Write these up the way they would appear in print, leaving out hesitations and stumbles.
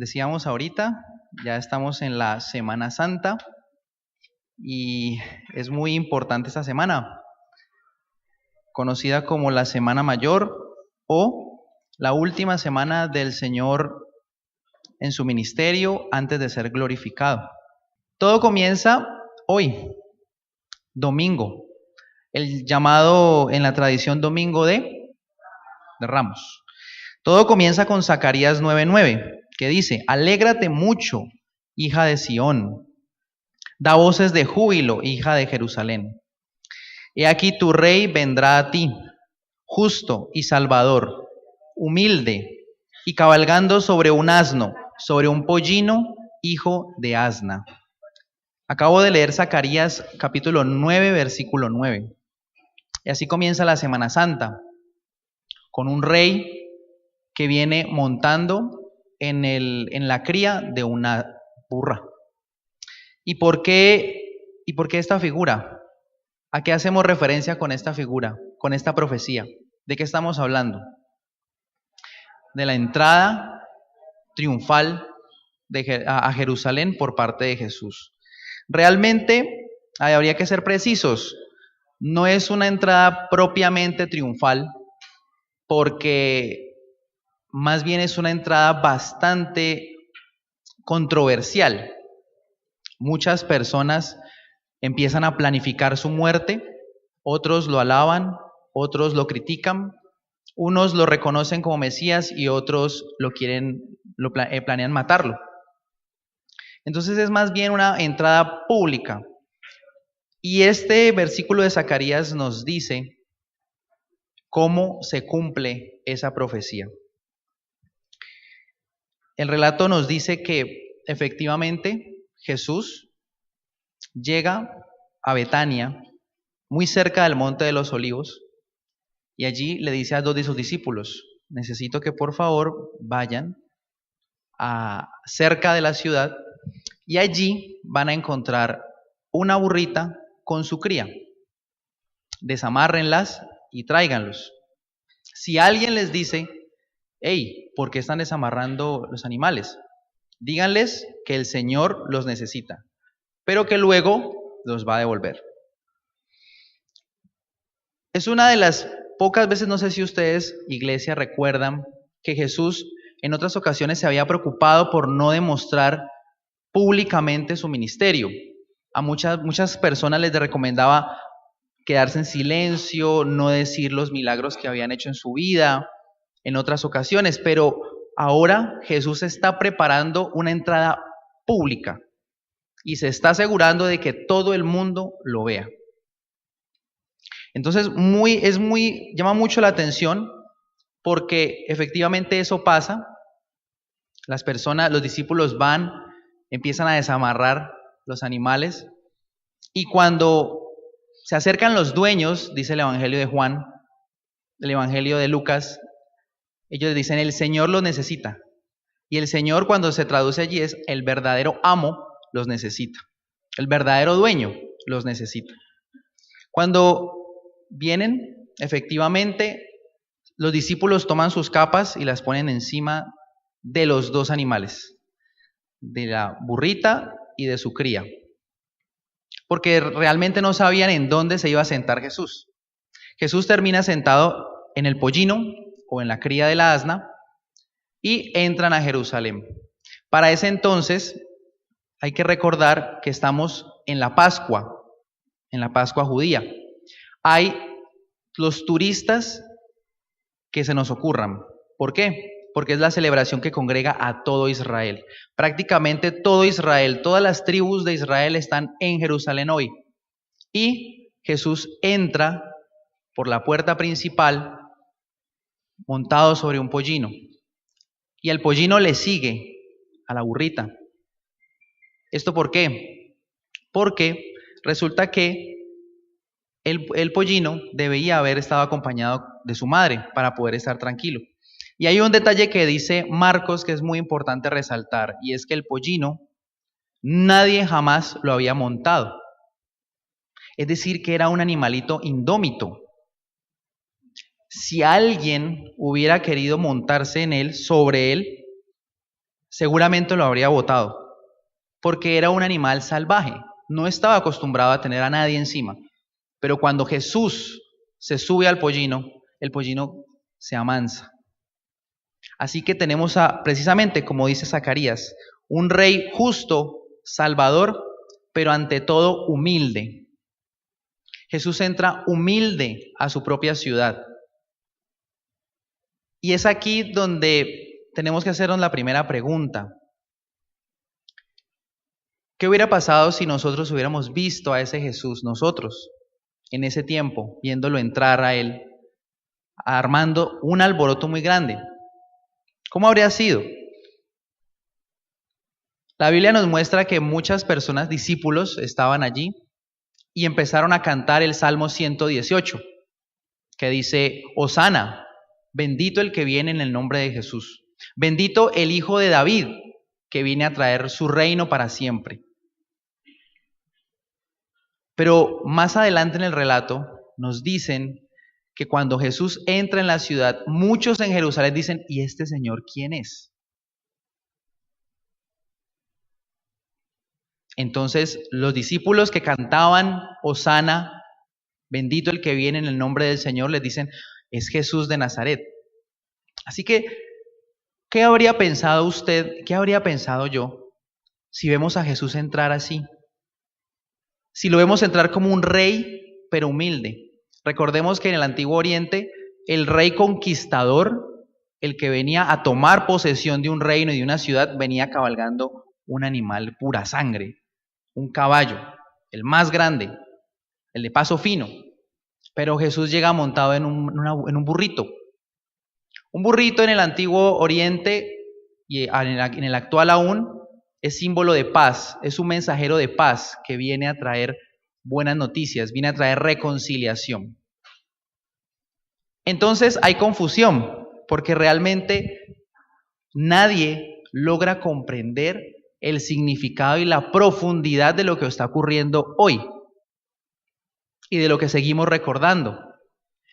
decíamos ahorita, ya estamos en la Semana Santa y es muy importante esta semana, conocida como la Semana Mayor o la última semana del Señor en su ministerio antes de ser glorificado. Todo comienza hoy, domingo, el llamado en la tradición domingo de Ramos. Todo comienza con Zacarías 9:9, que dice: alégrate mucho, hija de Sión, da voces de júbilo, hija de Jerusalén. He aquí tu rey vendrá a ti, justo y salvador, humilde y cabalgando sobre un asno, sobre un pollino, hijo de asna. Acabo de leer Zacarías capítulo 9, versículo 9. Y así comienza la Semana Santa, con un rey que viene montando en la cría de una burra. ¿Y por qué esta figura? ¿A qué hacemos referencia con esta figura, con esta profecía? ¿De qué estamos hablando? De la entrada triunfal a Jerusalén por parte de Jesús. Realmente, habría que ser precisos, no es una entrada propiamente triunfal, porque más bien es una entrada bastante controversial. Muchas personas empiezan a planificar su muerte, otros lo alaban, otros lo critican, unos lo reconocen como Mesías y otros planean matarlo. Entonces es más bien una entrada pública. Y este versículo de Zacarías nos dice cómo se cumple esa profecía. El relato nos dice que efectivamente Jesús llega a Betania, muy cerca del Monte de los Olivos, y allí le dice a dos de sus discípulos: necesito que por favor vayan cerca de la ciudad, y allí van a encontrar una burrita con su cría. Desamárrenlas y tráiganlos. Si alguien les dice: hey, ¿por qué están desamarrando los animales? Díganles que el Señor los necesita, pero que luego los va a devolver. Es una de las pocas veces, no sé si ustedes, iglesia, recuerdan que Jesús en otras ocasiones se había preocupado por no demostrar públicamente su ministerio. A muchas personas les recomendaba quedarse en silencio, no decir los milagros que habían hecho en su vida en otras ocasiones, pero ahora Jesús está preparando una entrada pública y se está asegurando de que todo el mundo lo vea. Entonces llama mucho la atención, porque efectivamente eso pasa. Los discípulos empiezan a desamarrar los animales, y cuando se acercan los dueños, dice el Evangelio de Juan, el Evangelio de Lucas, ellos dicen: el Señor los necesita. Y el Señor, cuando se traduce allí, es el verdadero amo los necesita. El verdadero dueño los necesita. Cuando vienen, efectivamente, los discípulos toman sus capas y las ponen encima de los dos animales, de la burrita y de su cría, porque realmente no sabían en dónde se iba a sentar Jesús. Jesús termina sentado en el pollino o en la cría de la asna y entran a Jerusalén. Para ese entonces hay que recordar que estamos en la Pascua judía. Hay los turistas que se nos ocurran. ¿Por qué? Porque es la celebración que congrega a todo Israel. Prácticamente todo Israel, todas las tribus de Israel están en Jerusalén hoy. Y Jesús entra por la puerta principal montado sobre un pollino. Y el pollino le sigue a la burrita. ¿Esto por qué? Porque resulta que el pollino debía haber estado acompañado de su madre para poder estar tranquilo. Y hay un detalle que dice Marcos que es muy importante resaltar, y es que el pollino nadie jamás lo había montado. Es decir, que era un animalito indómito. Si alguien hubiera querido montarse sobre él, seguramente lo habría botado, porque era un animal salvaje, no estaba acostumbrado a tener a nadie encima. Pero cuando Jesús se sube al pollino, el pollino se amansa. Así que tenemos precisamente, como dice Zacarías, un rey justo, salvador, pero ante todo humilde. Jesús entra humilde a su propia ciudad. Y es aquí donde tenemos que hacernos la primera pregunta. ¿Qué hubiera pasado si nosotros hubiéramos visto a ese Jesús, nosotros, en ese tiempo, viéndolo entrar a él, armando un alboroto muy grande? ¿Cómo habría sido? La Biblia nos muestra que muchas personas, discípulos, estaban allí y empezaron a cantar el Salmo 118, que dice: Hosana, bendito el que viene en el nombre de Jesús. Bendito el Hijo de David, que viene a traer su reino para siempre. Pero más adelante en el relato nos dicen que cuando Jesús entra en la ciudad, muchos en Jerusalén dicen: ¿y este señor quién es? Entonces los discípulos que cantaban Hosana, bendito el que viene en el nombre del Señor, les dicen: es Jesús de Nazaret. Así que, ¿qué habría pensado usted, qué habría pensado yo, si vemos a Jesús entrar así? Si lo vemos entrar como un rey, pero humilde. Recordemos que en el Antiguo Oriente, el rey conquistador, el que venía a tomar posesión de un reino y de una ciudad, venía cabalgando un animal pura sangre, un caballo, el más grande, el de paso fino. Pero Jesús llega montado en un burrito. Un burrito en el Antiguo Oriente y en el actual aún es símbolo de paz, es un mensajero de paz que viene a traer buenas noticias, viene a traer reconciliación. Entonces hay confusión, porque realmente nadie logra comprender el significado y la profundidad de lo que está ocurriendo hoy y de lo que seguimos recordando.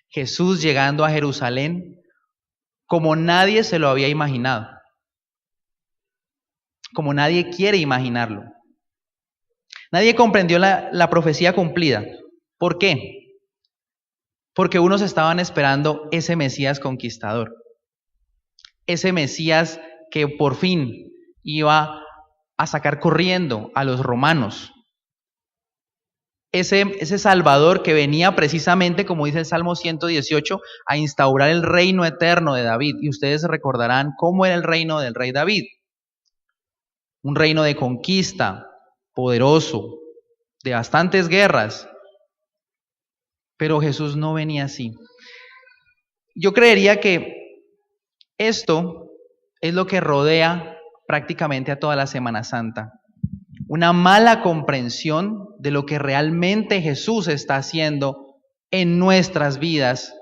Jesús llegando a Jerusalén como nadie se lo había imaginado, como nadie quiere imaginarlo. Nadie comprendió la profecía cumplida. ¿Por qué? Porque unos estaban esperando ese Mesías conquistador, ese Mesías que por fin iba a sacar corriendo a los romanos, ese Salvador que venía precisamente, como dice el Salmo 118, a instaurar el reino eterno de David. Y ustedes recordarán cómo era el reino del rey David. Un reino de conquista, poderoso, de bastantes guerras. Pero Jesús no venía así. Yo creería que esto es lo que rodea prácticamente a toda la Semana Santa. Una mala comprensión de lo que realmente Jesús está haciendo en nuestras vidas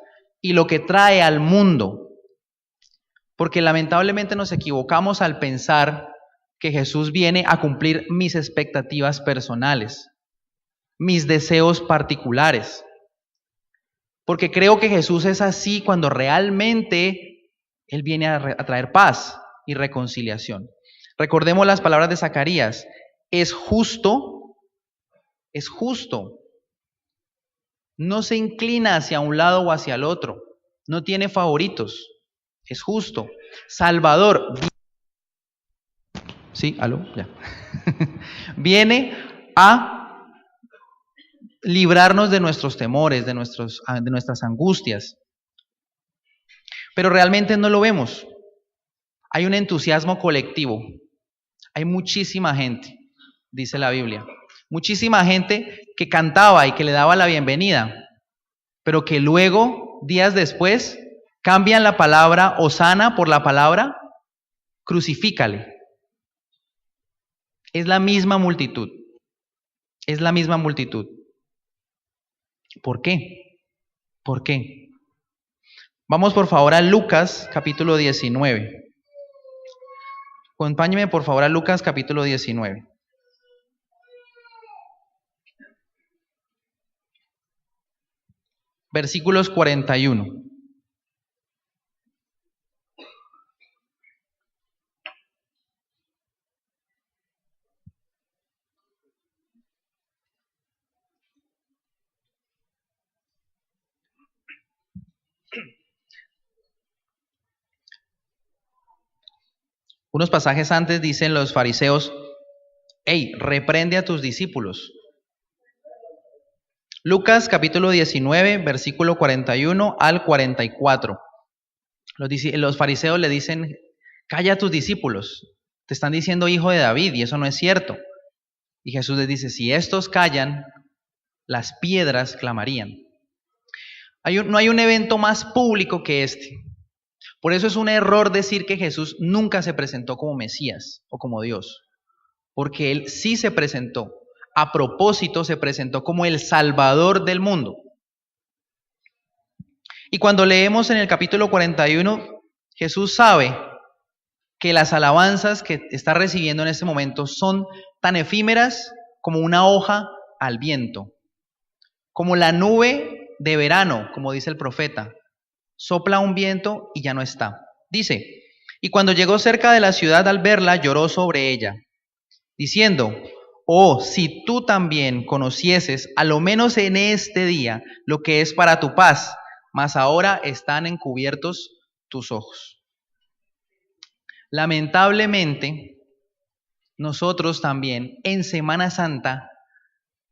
y lo que trae al mundo. Porque lamentablemente nos equivocamos al pensar que Jesús viene a cumplir mis expectativas personales, mis deseos particulares. Porque creo que Jesús es así cuando realmente Él viene a traer paz y reconciliación. Recordemos las palabras de Zacarías: es justo, no se inclina hacia un lado o hacia el otro, no tiene favoritos, es justo, Salvador. Sí, aló, ya. Viene a librarnos de nuestros temores, de nuestras angustias. Pero realmente no lo vemos. Hay un entusiasmo colectivo. Hay muchísima gente, dice la Biblia. Muchísima gente que cantaba y que le daba la bienvenida, pero que luego, días después, cambian la palabra hosana por la palabra crucifícale. Es la misma multitud. Es la misma multitud. ¿Por qué? ¿Por qué? Vamos por favor a Lucas capítulo 19. Acompáñeme por favor a Lucas capítulo 19. Versículos 41. Unos pasajes antes dicen los fariseos, hey, reprende a tus discípulos. Lucas capítulo 19, versículo 41 al 44. Los fariseos le dicen, calla a tus discípulos, te están diciendo hijo de David y eso no es cierto. Y Jesús les dice, si estos callan, las piedras clamarían. No hay un evento más público que este. Por eso es un error decir que Jesús nunca se presentó como Mesías o como Dios, porque Él sí se presentó. A propósito, se presentó como el Salvador del mundo. Y cuando leemos en el capítulo 41, Jesús sabe que las alabanzas que está recibiendo en este momento son tan efímeras como una hoja al viento, como la nube de verano, como dice el profeta. Sopla un viento y ya no está. Dice, y cuando llegó cerca de la ciudad al verla, lloró sobre ella, diciendo, oh, si tú también conocieses, a lo menos en este día, lo que es para tu paz, mas ahora están encubiertos tus ojos. Lamentablemente, nosotros también en Semana Santa,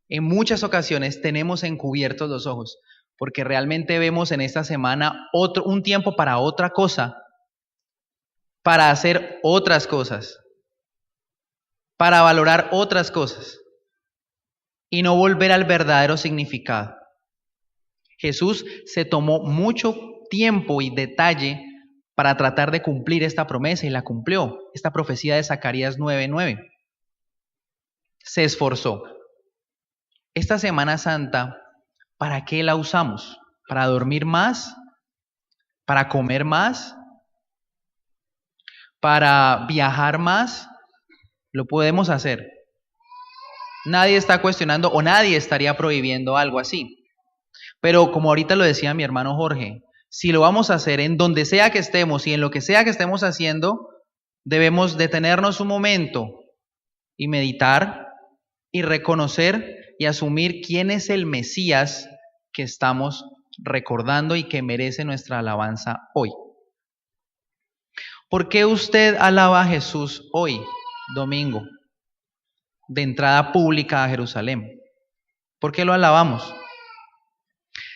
en muchas ocasiones tenemos encubiertos los ojos, porque realmente vemos en esta semana un tiempo para otra cosa, para hacer otras cosas, para valorar otras cosas y no volver al verdadero significado. Jesús se tomó mucho tiempo y detalle para tratar de cumplir esta promesa y la cumplió, esta profecía de Zacarías 9:9. Se esforzó. Esta Semana Santa, ¿para qué la usamos? ¿Para dormir más? ¿Para comer más? ¿Para viajar más? Lo podemos hacer. Nadie está cuestionando o nadie estaría prohibiendo algo así. Pero como ahorita lo decía mi hermano Jorge, si lo vamos a hacer en donde sea que estemos y en lo que sea que estemos haciendo, debemos detenernos un momento y meditar y reconocer y asumir quién es el Mesías que estamos recordando y que merece nuestra alabanza hoy. ¿Por qué usted alaba a Jesús hoy, domingo, de entrada pública a Jerusalén? ¿Por qué lo alabamos?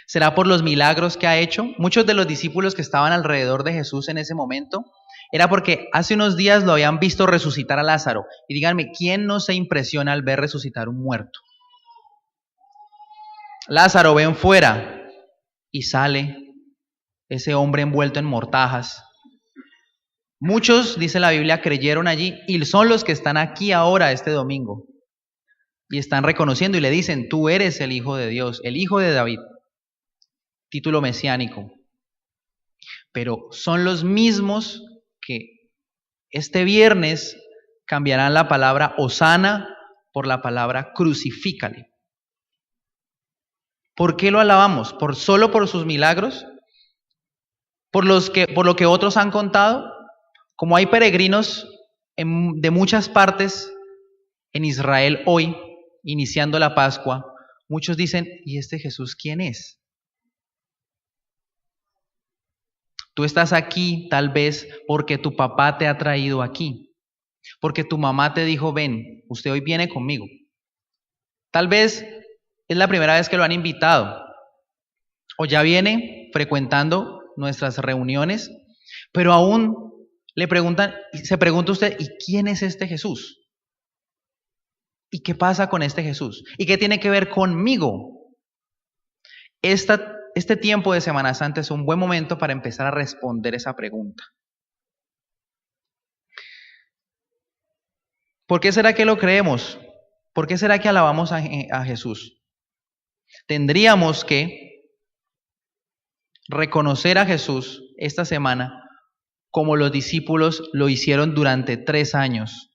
¿Será por los milagros que ha hecho? Muchos de los discípulos que estaban alrededor de Jesús en ese momento, era porque hace unos días lo habían visto resucitar a Lázaro. Y díganme, ¿quién no se impresiona al ver resucitar un muerto? Lázaro, ven fuera. Y sale ese hombre envuelto en mortajas. Muchos, dice la Biblia, creyeron allí y son los que están aquí ahora este domingo. Y están reconociendo y le dicen, tú eres el Hijo de Dios, el Hijo de David. Título mesiánico. Pero son los mismos que este viernes cambiarán la palabra hosana por la palabra crucifícale. ¿Por qué lo alabamos? ¿Solo por sus milagros? ¿Por lo que otros han contado? Como hay peregrinos de muchas partes en Israel hoy, iniciando la Pascua, muchos dicen, ¿y este Jesús quién es? Tú estás aquí tal vez porque tu papá te ha traído aquí, porque tu mamá te dijo, ven, usted hoy viene conmigo. Tal vez es la primera vez que lo han invitado, o ya viene frecuentando nuestras reuniones, pero aún se pregunta usted, ¿y quién es este Jesús? ¿Y qué pasa con este Jesús? ¿Y qué tiene que ver conmigo? Este tiempo de Semana Santa es un buen momento para empezar a responder esa pregunta. ¿Por qué será que lo creemos? ¿Por qué será que alabamos a Jesús? Tendríamos que reconocer a Jesús esta semana como los discípulos lo hicieron durante 3 años.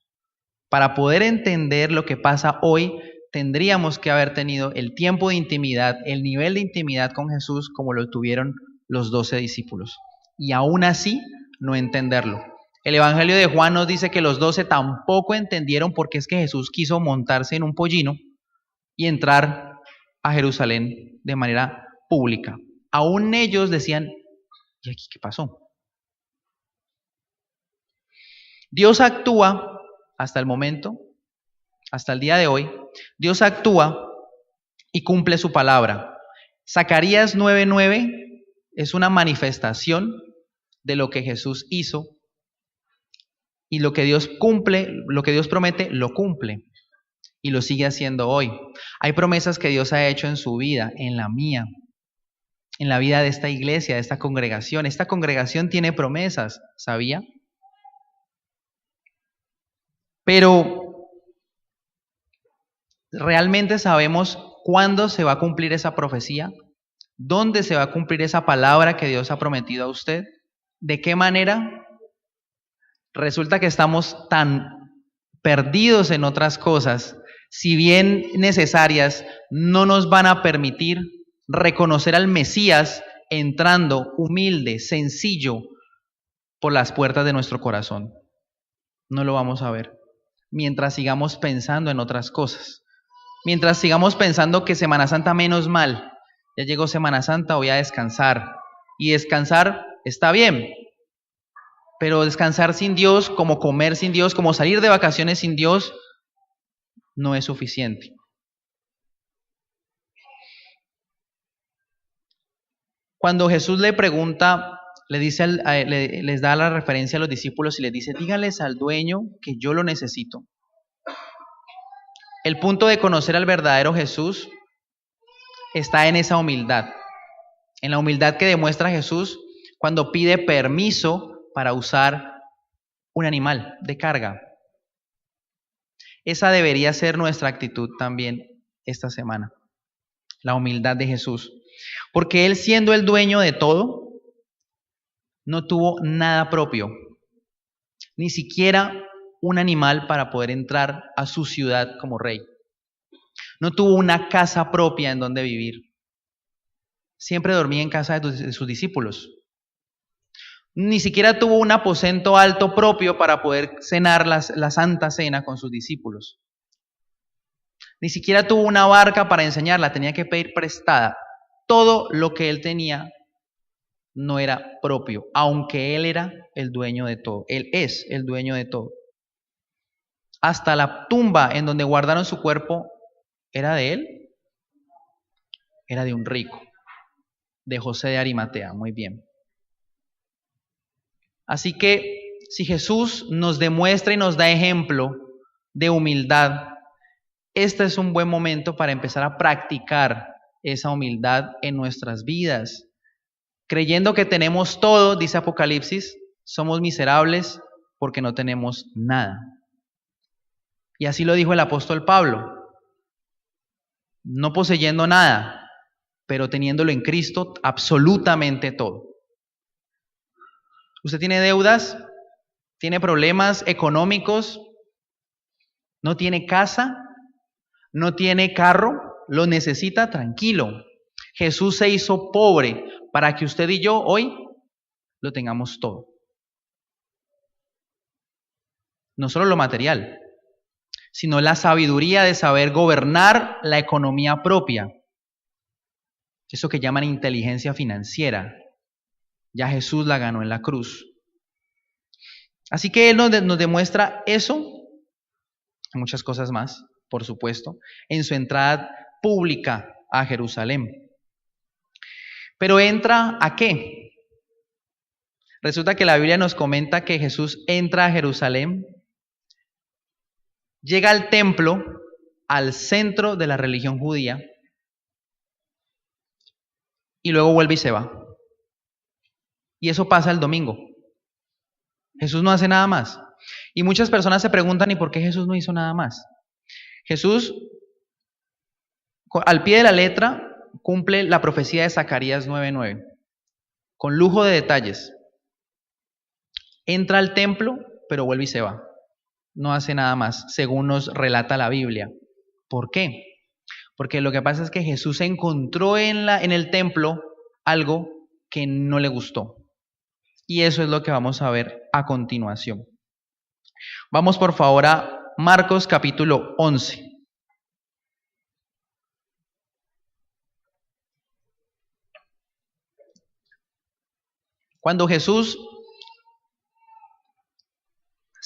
Para poder entender lo que pasa hoy, tendríamos que haber tenido el tiempo de intimidad, el nivel de intimidad con Jesús como lo tuvieron los 12 discípulos. Y aún así, no entenderlo. El Evangelio de Juan nos dice que los 12 tampoco entendieron por qué es que Jesús quiso montarse en un pollino y entrar a Jerusalén de manera pública. Aún ellos decían, ¿y aquí qué pasó? Dios actúa hasta el momento, hasta el día de hoy, Dios actúa y cumple su palabra. Zacarías 9:9 es una manifestación de lo que Jesús hizo y lo que Dios cumple, lo que Dios promete, lo cumple y lo sigue haciendo hoy. Hay promesas que Dios ha hecho en su vida, en la mía, en la vida de esta iglesia, de esta congregación. Esta congregación tiene promesas, ¿sabía? Pero ¿realmente sabemos cuándo se va a cumplir esa profecía? ¿Dónde se va a cumplir esa palabra que Dios ha prometido a usted? ¿De qué manera? Resulta que estamos tan perdidos en otras cosas, si bien necesarias, no nos van a permitir reconocer al Mesías entrando humilde, sencillo, por las puertas de nuestro corazón. No lo vamos a ver. Mientras sigamos pensando en otras cosas. Mientras sigamos pensando que Semana Santa menos mal. Ya llegó Semana Santa, voy a descansar. Y descansar está bien. Pero descansar sin Dios, como comer sin Dios, como salir de vacaciones sin Dios, no es suficiente. Cuando Jesús le pregunta, le dice, les da la referencia a los discípulos y les dice, díganles al dueño que yo lo necesito. El punto de conocer al verdadero Jesús está en esa humildad, en la humildad que demuestra Jesús cuando pide permiso para usar un animal de carga. Esa debería ser nuestra actitud también esta semana, la humildad de Jesús. Porque Él, siendo el dueño de todo, no tuvo nada propio, ni siquiera un animal para poder entrar a su ciudad como rey. No tuvo una casa propia en donde vivir. Siempre dormía en casa de sus discípulos. Ni siquiera tuvo un aposento alto propio para poder cenar la Santa Cena con sus discípulos. Ni siquiera tuvo una barca para enseñarla, tenía que pedir prestada. Todo lo que él tenía no era propio, aunque él era el dueño de todo. Él es el dueño de todo. Hasta la tumba en donde guardaron su cuerpo, ¿era de él? Era de un rico, de José de Arimatea, muy bien. Así que si Jesús nos demuestra y nos da ejemplo de humildad, este es un buen momento para empezar a practicar esa humildad en nuestras vidas. Creyendo que tenemos todo, dice Apocalipsis, somos miserables porque no tenemos nada. Y así lo dijo el apóstol Pablo, no poseyendo nada, pero teniéndolo en Cristo absolutamente todo. ¿Usted tiene deudas? ¿Tiene problemas económicos? ¿No tiene casa? ¿No tiene carro? ¿Lo necesita? Tranquilo. Jesús se hizo pobre para que usted y yo hoy lo tengamos todo. No solo lo material, sino la sabiduría de saber gobernar la economía propia. Eso que llaman inteligencia financiera. Ya Jesús la ganó en la cruz. Así que Él nos demuestra eso, muchas cosas más, por supuesto, en su entrada pública a Jerusalén. Pero ¿entra a qué? Resulta que la Biblia nos comenta que Jesús entra a Jerusalén, llega al templo, al centro de la religión judía, y luego vuelve y se va. Y eso pasa el domingo. Jesús no hace nada más. Y muchas personas se preguntan, ¿y por qué Jesús no hizo nada más? Jesús, al pie de la letra, cumple la profecía de Zacarías 9:9, con lujo de detalles. Entra al templo, pero vuelve y se va. No hace nada más, según nos relata la Biblia. ¿Por qué? Porque lo que pasa es que Jesús encontró en el templo algo que no le gustó. Y eso es lo que vamos a ver a continuación. Vamos por favor a Marcos capítulo 11. Cuando Jesús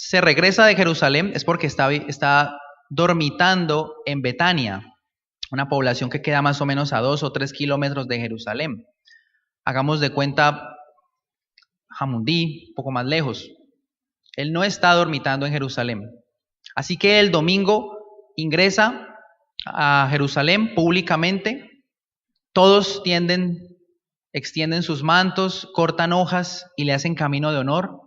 se regresa de Jerusalén es porque está dormitando en Betania, una población que queda más o menos a 2 o 3 kilómetros de Jerusalén. Hagamos de cuenta Jamundí, un poco más lejos. Él no está dormitando en Jerusalén. Así que el domingo ingresa a Jerusalén públicamente. Todos extienden sus mantos, cortan hojas y le hacen camino de honor.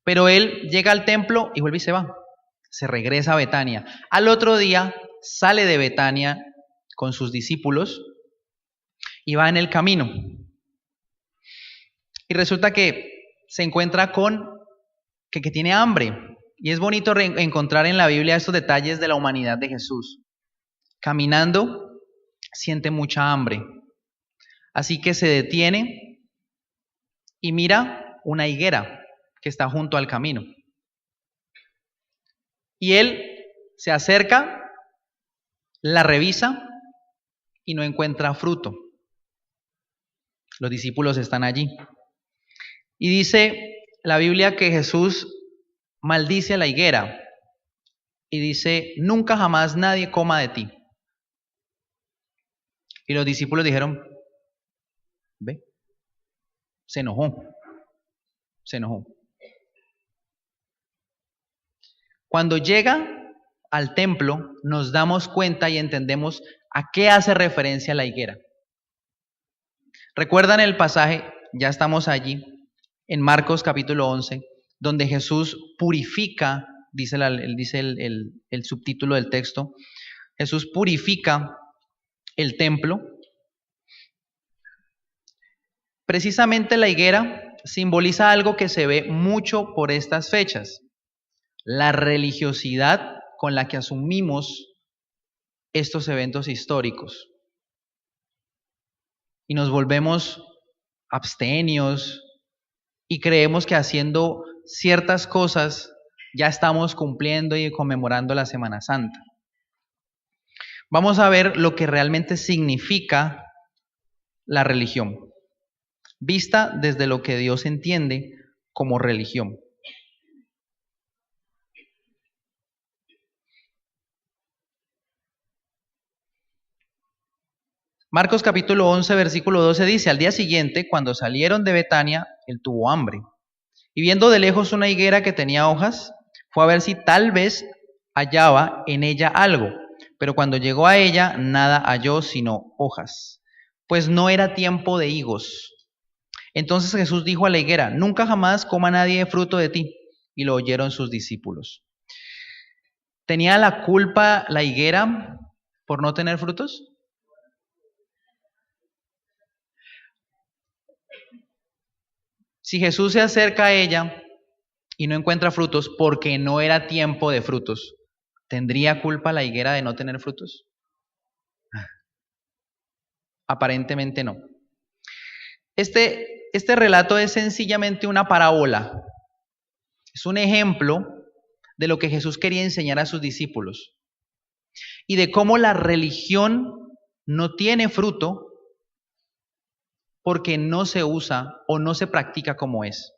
Pero él llega al templo y vuelve y se va. Se regresa a Betania. Al otro día sale de Betania con sus discípulos y va en el camino. Y resulta que se encuentra con que tiene hambre. Y es bonito encontrar en la Biblia estos detalles de la humanidad de Jesús. Caminando, siente mucha hambre. Así que se detiene y mira una higuera que está junto al camino. Y él se acerca, la revisa y no encuentra fruto. Los discípulos están allí. Y dice la Biblia que Jesús maldice a la higuera y dice: nunca jamás nadie coma de ti. Y los discípulos dijeron: ve, se enojó. Cuando llega al templo nos damos cuenta y entendemos a qué hace referencia la higuera. ¿Recuerdan el pasaje? Ya estamos allí, en Marcos capítulo 11, donde Jesús purifica, dice el subtítulo del texto, Jesús purifica el templo. Precisamente la higuera simboliza algo que se ve mucho por estas fechas: la religiosidad con la que asumimos estos eventos históricos. Y nos volvemos abstemios y creemos que haciendo ciertas cosas ya estamos cumpliendo y conmemorando la Semana Santa. Vamos a ver lo que realmente significa la religión, vista desde lo que Dios entiende como religión. Marcos capítulo 11, versículo 12 dice: al día siguiente, cuando salieron de Betania, él tuvo hambre. Y viendo de lejos una higuera que tenía hojas, fue a ver si tal vez hallaba en ella algo. Pero cuando llegó a ella, nada halló sino hojas, pues no era tiempo de higos. Entonces Jesús dijo a la higuera: nunca jamás coma nadie fruto de ti. Y lo oyeron sus discípulos. ¿Tenía la culpa la higuera por no tener frutos? Si Jesús se acerca a ella y no encuentra frutos porque no era tiempo de frutos, ¿tendría culpa la higuera de no tener frutos? Aparentemente no. Este relato es sencillamente una parábola. Es un ejemplo de lo que Jesús quería enseñar a sus discípulos y de cómo la religión no tiene fruto porque no se usa o no se practica como es.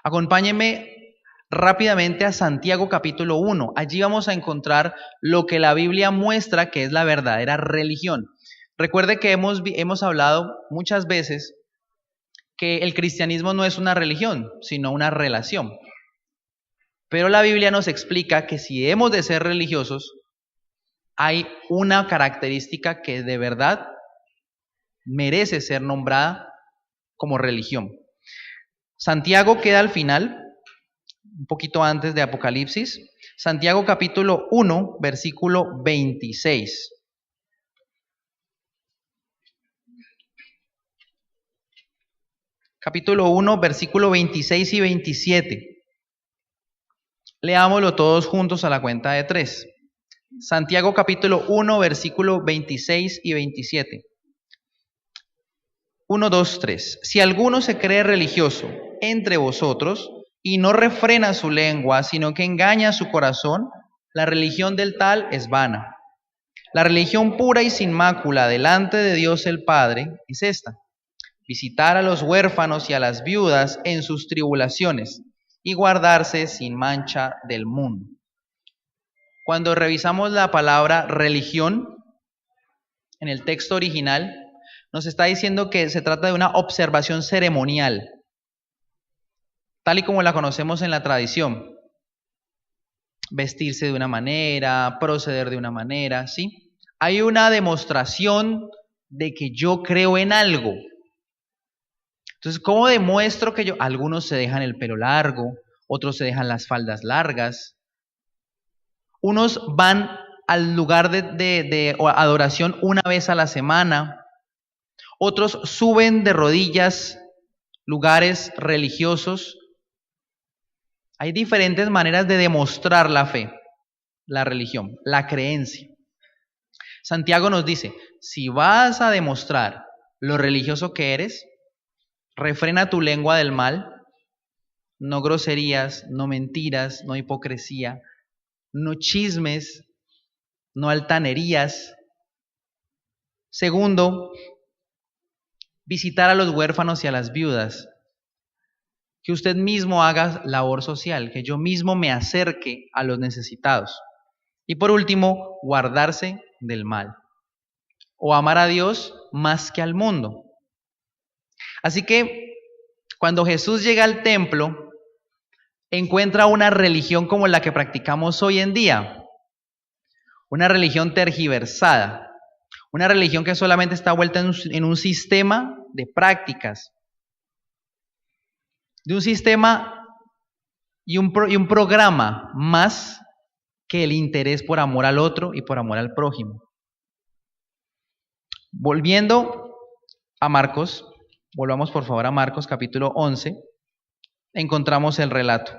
Acompáñenme rápidamente a Santiago capítulo 1. Allí vamos a encontrar lo que la Biblia muestra que es la verdadera religión. Recuerde que hemos hablado muchas veces que el cristianismo no es una religión, sino una relación. Pero la Biblia nos explica que si hemos de ser religiosos, hay una característica que de verdad merece ser nombrada como religión. Santiago queda al final, un poquito antes de Apocalipsis. Santiago capítulo 1, versículo 26. Capítulo 1, versículo 26 y 27. Leámoslo todos juntos a la cuenta de 3. Santiago capítulo 1, versículo 26 y 27. 1, 2, 3. Si alguno se cree religioso entre vosotros y no refrena su lengua, sino que engaña su corazón, la religión del tal es vana. La religión pura y sin mácula delante de Dios el Padre es esta: visitar a los huérfanos y a las viudas en sus tribulaciones y guardarse sin mancha del mundo. Cuando revisamos la palabra religión en el texto original, nos está diciendo que se trata de una observación ceremonial, tal y como la conocemos en la tradición. Vestirse de una manera, proceder de una manera, ¿sí? Hay una demostración de que yo creo en algo. Entonces, ¿cómo demuestro que yo? Algunos se dejan el pelo largo, otros se dejan las faldas largas. Unos van al lugar de adoración una vez a la semana. Otros suben de rodillas lugares religiosos. Hay diferentes maneras de demostrar la fe, la religión, la creencia. Santiago nos dice, si vas a demostrar lo religioso que eres, refrena tu lengua del mal, no groserías, no mentiras, no hipocresía, no chismes, no altanerías. Segundo, visitar a los huérfanos y a las viudas. Que usted mismo haga labor social, que yo mismo me acerque a los necesitados. Y por último, guardarse del mal. O amar a Dios más que al mundo. Así que cuando Jesús llega al templo, encuentra una religión como la que practicamos hoy en día. Una religión tergiversada. Una religión que solamente está vuelta en un sistema de prácticas. De un sistema y un programa más que el interés por amor al otro y por amor al prójimo. Volviendo a Marcos, volvamos por favor a Marcos capítulo 11, encontramos el relato.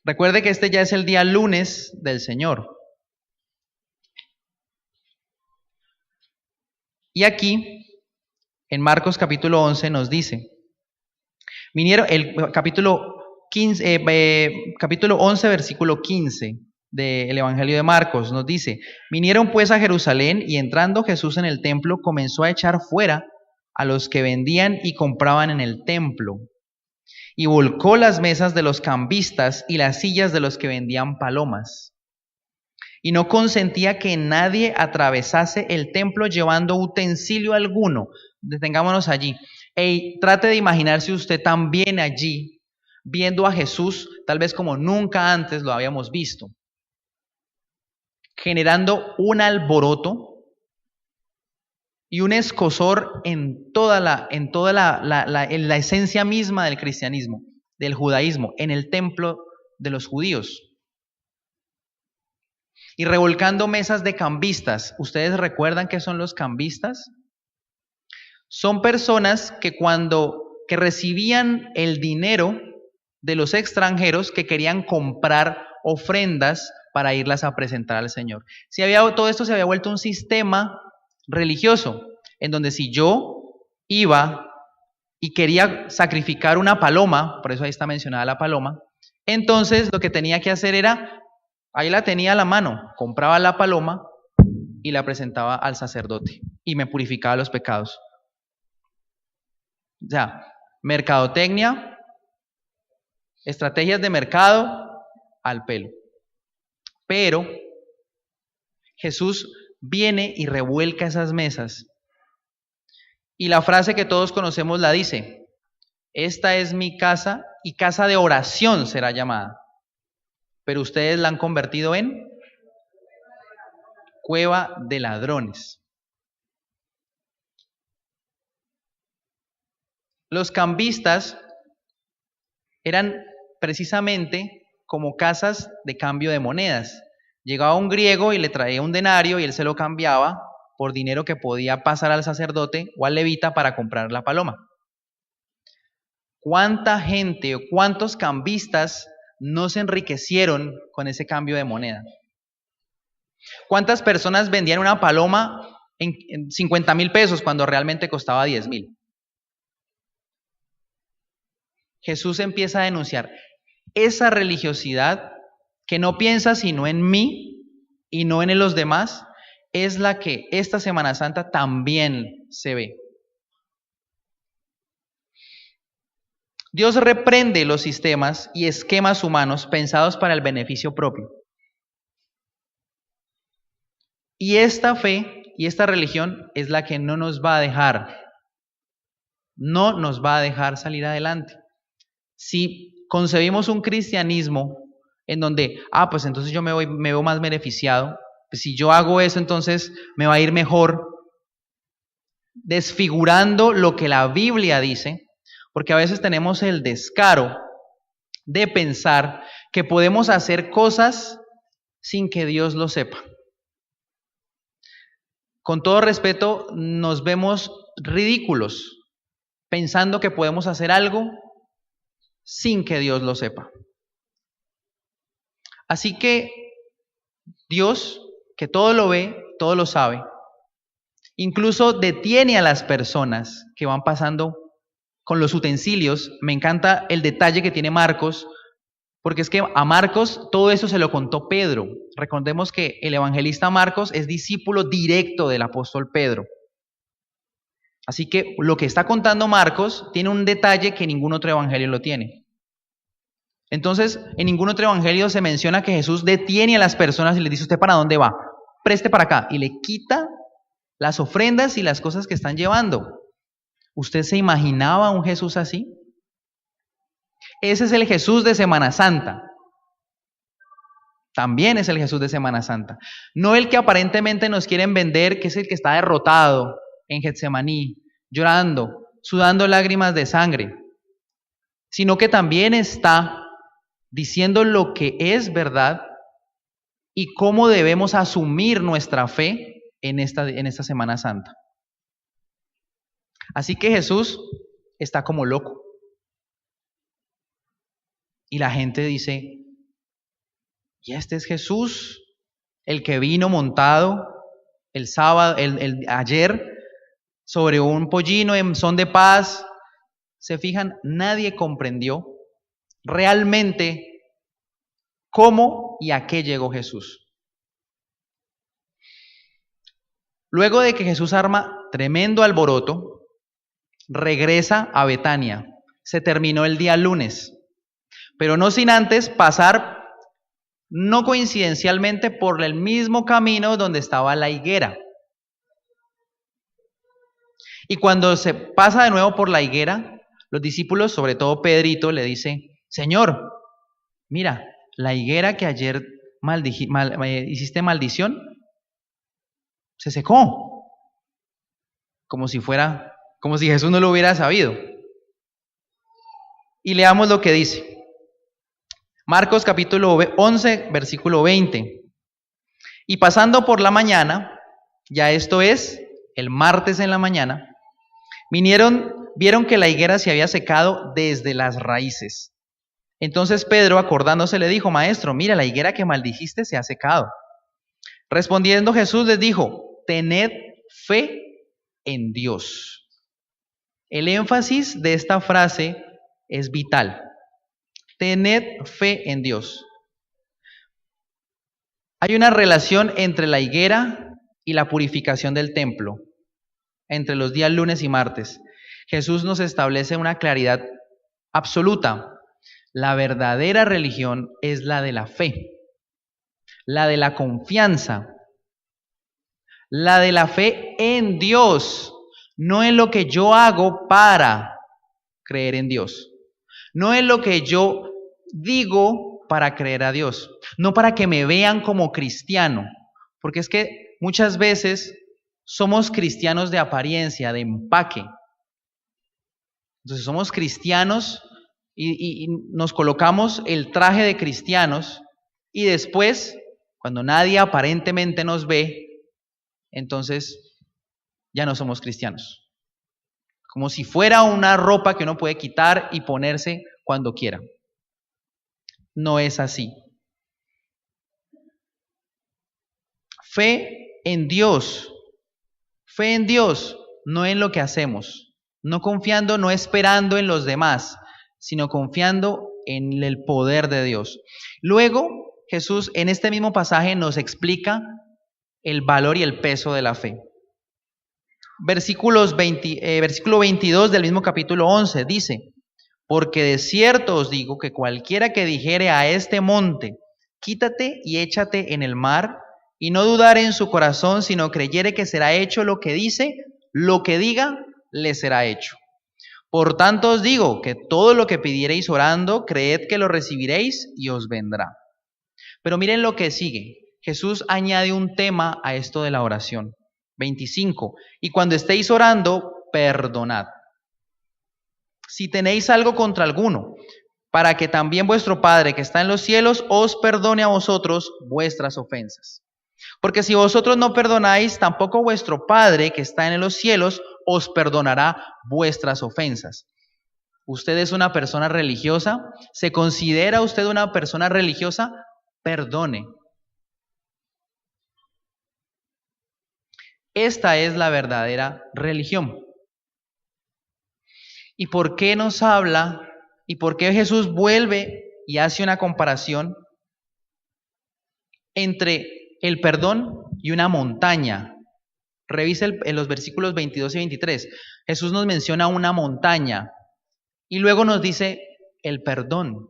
Recuerde que este ya es el día lunes del Señor. Y aquí, en Marcos capítulo 11 nos dice, vinieron, el capítulo 11, versículo 15 del Evangelio de Marcos, nos dice, vinieron pues a Jerusalén y entrando Jesús en el templo comenzó a echar fuera a los que vendían y compraban en el templo y volcó las mesas de los cambistas y las sillas de los que vendían palomas. Y no consentía que nadie atravesase el templo llevando utensilio alguno. Detengámonos allí. Trate de imaginarse usted también allí, viendo a Jesús, tal vez como nunca antes lo habíamos visto, generando un alboroto y un escozor en la esencia misma del cristianismo, del judaísmo, en el templo de los judíos. Y revolcando mesas de cambistas. ¿Ustedes recuerdan qué son los cambistas? Son personas que que recibían el dinero de los extranjeros que querían comprar ofrendas para irlas a presentar al Señor. Todo esto se había vuelto un sistema religioso, en donde si yo iba y quería sacrificar una paloma, por eso ahí está mencionada la paloma, entonces lo que tenía que hacer era, ahí la tenía a la mano, compraba la paloma y la presentaba al sacerdote y me purificaba los pecados. O sea, mercadotecnia, estrategias de mercado al pelo. Pero Jesús viene y revuelca esas mesas. Y la frase que todos conocemos la dice, esta es mi casa y casa de oración será llamada. Pero ustedes la han convertido en cueva de ladrones. Los cambistas eran precisamente como casas de cambio de monedas. Llegaba un griego y le traía un denario y él se lo cambiaba por dinero que podía pasar al sacerdote o al levita para comprar la paloma. ¿Cuánta gente o cuántos cambistas no se enriquecieron con ese cambio de moneda? ¿Cuántas personas vendían una paloma en 50,000 pesos cuando realmente costaba 10,000? Jesús empieza a denunciar esa religiosidad que no piensa sino en mí y no en los demás, es la que esta Semana Santa también se ve. Dios reprende los sistemas y esquemas humanos pensados para el beneficio propio. Y esta fe y esta religión es la que no nos va a dejar salir adelante. Si concebimos un cristianismo en donde, pues entonces yo me veo más beneficiado, pues si yo hago eso entonces me va a ir mejor, desfigurando lo que la Biblia dice, porque a veces tenemos el descaro de pensar que podemos hacer cosas sin que Dios lo sepa. Con todo respeto, nos vemos ridículos pensando que podemos hacer algo sin que Dios lo sepa. Así que Dios, que todo lo ve, todo lo sabe, incluso detiene a las personas que van pasando con los utensilios. Me encanta el detalle que tiene Marcos, porque es que a Marcos todo eso se lo contó Pedro. Recordemos que el evangelista Marcos es discípulo directo del apóstol Pedro. Así que lo que está contando Marcos tiene un detalle que ningún otro evangelio lo tiene. Entonces, en ningún otro evangelio se menciona que Jesús detiene a las personas y les dice: ¿usted para dónde va? Preste para acá. Y le quita las ofrendas y las cosas que están llevando. ¿Usted se imaginaba un Jesús así? Ese es el Jesús de Semana Santa. También es el Jesús de Semana Santa. No el que aparentemente nos quieren vender, que es el que está derrotado en Getsemaní, llorando, sudando lágrimas de sangre, sino que también está diciendo lo que es verdad y cómo debemos asumir nuestra fe en esta Semana Santa. Así que Jesús está como loco. Y la gente dice: ¿y este es Jesús, el que vino montado el sábado, ayer, sobre un pollino en son de paz? ¿Se fijan? Nadie comprendió realmente cómo y a qué llegó Jesús. Luego de que Jesús arma tremendo alboroto, regresa a Betania. Se terminó el día lunes, pero no sin antes pasar, no coincidencialmente, por el mismo camino donde estaba la higuera. Y cuando se pasa de nuevo por la higuera, los discípulos, sobre todo Pedrito, le dice: Señor, mira, la higuera que ayer hiciste maldición, se secó. Como si Jesús no lo hubiera sabido. Y leamos lo que dice. Marcos capítulo 11, versículo 20. Y pasando por la mañana, ya esto es el martes en la mañana, vieron que la higuera se había secado desde las raíces. Entonces Pedro, acordándose, le dijo: Maestro, mira, la higuera que maldijiste se ha secado. Respondiendo Jesús les dijo: tened fe en Dios. El énfasis de esta frase es vital. Tened fe en Dios. Hay una relación entre la higuera y la purificación del templo, entre los días lunes y martes. Jesús nos establece una claridad absoluta. La verdadera religión es la de la fe, la de la confianza, la de la fe en Dios, no en lo que yo hago para creer en Dios, no en lo que yo digo para creer a Dios, no para que me vean como cristiano, porque es que muchas veces somos cristianos de apariencia, de empaque. Entonces somos cristianos y nos colocamos el traje de cristianos y después, cuando nadie aparentemente nos ve, entonces ya no somos cristianos. Como si fuera una ropa que uno puede quitar y ponerse cuando quiera. No es así. Fe en Dios, no en lo que hacemos, no confiando, no esperando en los demás, sino confiando en el poder de Dios. Luego, Jesús en este mismo pasaje nos explica el valor y el peso de la fe. Versículo 22 del mismo capítulo 11 dice: Porque de cierto os digo que cualquiera que dijere a este monte, quítate y échate en el mar, y no dudare en su corazón, sino creyere que será hecho lo que dice, lo que diga, le será hecho. Por tanto os digo que todo lo que pidiereis orando, creed que lo recibiréis y os vendrá. Pero miren lo que sigue. Jesús añade un tema a esto de la oración. 25. Y cuando estéis orando, perdonad. Si tenéis algo contra alguno, para que también vuestro Padre que está en los cielos os perdone a vosotros vuestras ofensas. Porque si vosotros no perdonáis, tampoco vuestro Padre que está en los cielos os perdonará vuestras ofensas. ¿Usted es una persona religiosa? ¿Se considera usted una persona religiosa? Perdone. Esta es la verdadera religión. ¿Y por qué nos habla? ¿Y por qué Jesús vuelve y hace una comparación entre el perdón y una montaña? Revisa en los versículos 22 y 23. Jesús nos menciona una montaña y luego nos dice el perdón.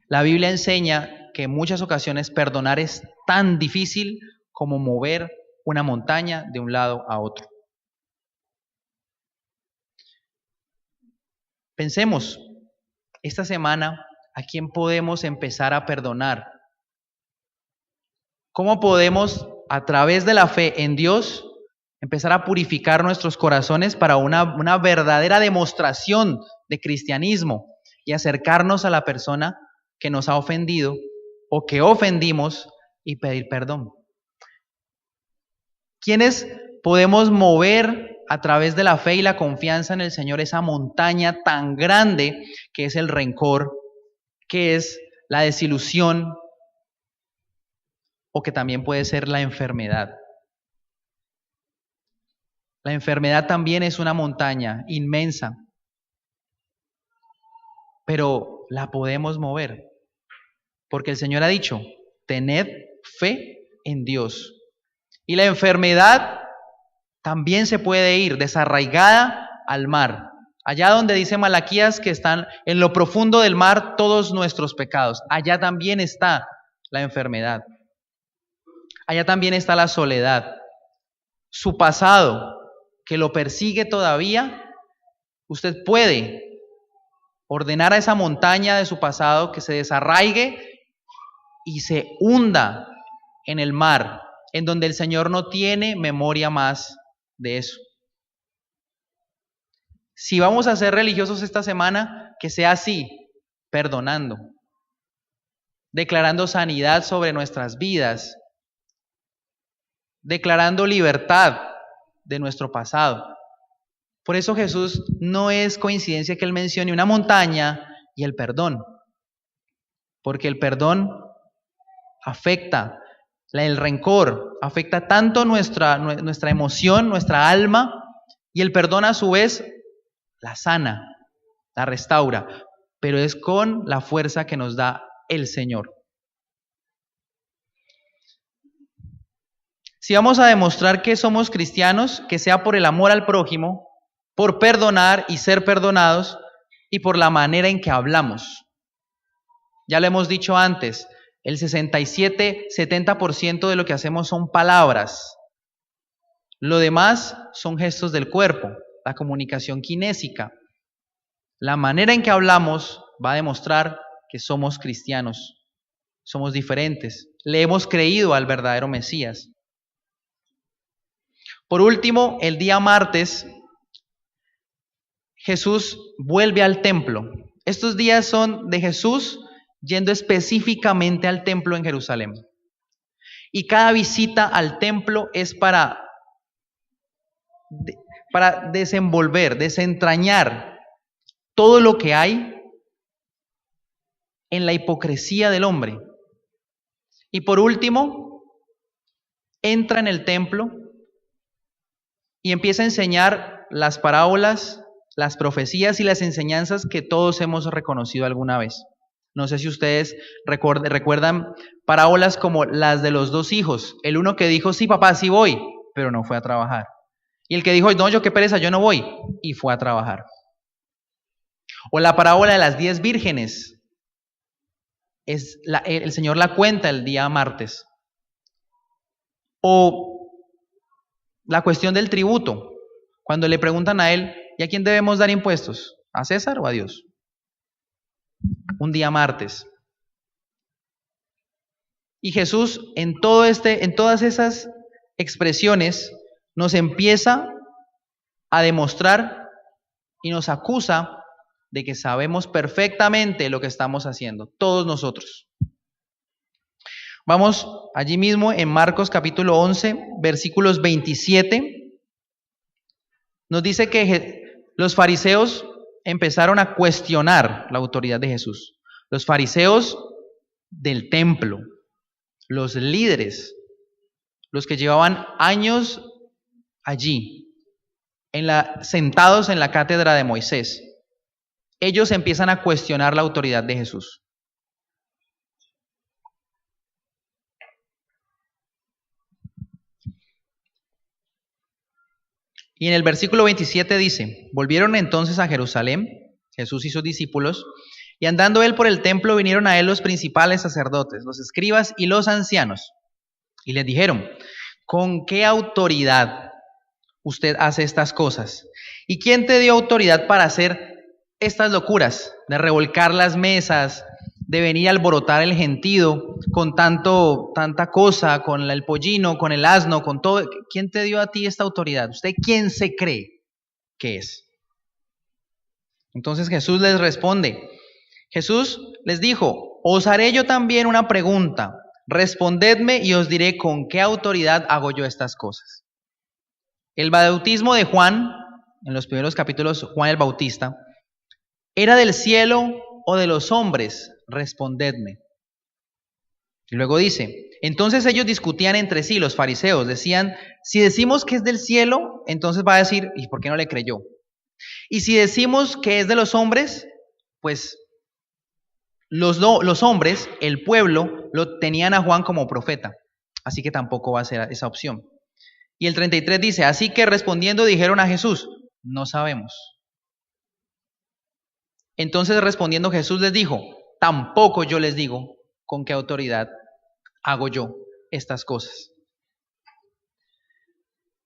La Biblia enseña que en muchas ocasiones perdonar es tan difícil como mover una montaña de un lado a otro. Pensemos, esta semana, ¿a quién podemos empezar a perdonar? ¿Cómo podemos, a través de la fe en Dios, empezar a purificar nuestros corazones para una verdadera demostración de cristianismo y acercarnos a la persona que nos ha ofendido o que ofendimos y pedir perdón? ¿Quiénes podemos mover a través de la fe y la confianza en el Señor esa montaña tan grande que es el rencor, que es la desilusión o que también puede ser la enfermedad? La enfermedad también es una montaña inmensa, pero la podemos mover porque el Señor ha dicho, tened fe en Dios. Y la enfermedad también se puede ir desarraigada al mar. Allá donde dice Malaquías que están en lo profundo del mar todos nuestros pecados. Allá también está la enfermedad. Allá también está la soledad. Su pasado, que lo persigue todavía, usted puede ordenar a esa montaña de su pasado que se desarraigue y se hunda en el mar, en donde el Señor no tiene memoria más de eso. Si vamos a ser religiosos esta semana, que sea así, perdonando, declarando sanidad sobre nuestras vidas, declarando libertad de nuestro pasado. Por eso Jesús no es coincidencia que Él mencione una montaña y el perdón, porque el perdón afecta, el rencor afecta tanto nuestra emoción, nuestra alma, y el perdón a su vez la sana, la restaura, pero es con la fuerza que nos da el Señor. Si vamos a demostrar que somos cristianos, que sea por el amor al prójimo, por perdonar y ser perdonados, y por la manera en que hablamos. Ya lo hemos dicho antes, el 67-70% de lo que hacemos son palabras. Lo demás son gestos del cuerpo, la comunicación kinésica. La manera en que hablamos va a demostrar que somos cristianos, somos diferentes, le hemos creído al verdadero Mesías. Por último, el día martes, Jesús vuelve al templo. Estos días son de Jesús yendo específicamente al templo en Jerusalén. Y cada visita al templo es para desenvolver, desentrañar todo lo que hay en la hipocresía del hombre. Y por último, entra en el templo y empieza a enseñar las parábolas, las profecías y las enseñanzas que todos hemos reconocido alguna vez. No sé si ustedes recuerdan parábolas como las de los dos hijos. El uno que dijo, sí papá, sí voy, pero no fue a trabajar. Y el que dijo, no, yo qué pereza, yo no voy, y fue a trabajar. O la parábola de las 10 vírgenes. El Señor la cuenta el día martes. O la cuestión del tributo. Cuando le preguntan a él, ¿y a quién debemos dar impuestos? ¿A César o a Dios? Un día martes. Y Jesús en todas esas expresiones nos empieza a demostrar y nos acusa de que sabemos perfectamente lo que estamos haciendo, todos nosotros. Vamos allí mismo en Marcos capítulo 11, versículos 27. Nos dice que los fariseos empezaron a cuestionar la autoridad de Jesús. Los fariseos del templo, los líderes, los que llevaban años allí, sentados en la cátedra de Moisés. Ellos empiezan a cuestionar la autoridad de Jesús. Y en el versículo 27 dice, volvieron entonces a Jerusalén, Jesús y sus discípulos, y andando él por el templo vinieron a él los principales sacerdotes, los escribas y los ancianos, y les dijeron, ¿con qué autoridad usted hace estas cosas? ¿Y quién te dio autoridad para hacer estas locuras, de revolcar las mesas, de venir a alborotar el gentío con tanta cosa, con el pollino, con el asno, con todo? ¿Quién te dio a ti esta autoridad? ¿Usted quién se cree que es? Entonces Jesús les responde. Jesús les dijo, os haré yo también una pregunta. Respondedme y os diré con qué autoridad hago yo estas cosas. El bautismo de Juan, en los primeros capítulos, Juan el Bautista, ¿era del cielo o de los hombres? Respondedme. Y luego dice, entonces ellos discutían entre sí, los fariseos, decían, si decimos que es del cielo, entonces va a decir, ¿y por qué no le creyó? Y si decimos que es de los hombres, pues los hombres, el pueblo, lo tenían a Juan como profeta, así que tampoco va a ser esa opción. Y el 33 dice, así que respondiendo dijeron a Jesús, no sabemos. Entonces respondiendo Jesús les dijo, tampoco yo les digo con qué autoridad hago yo estas cosas.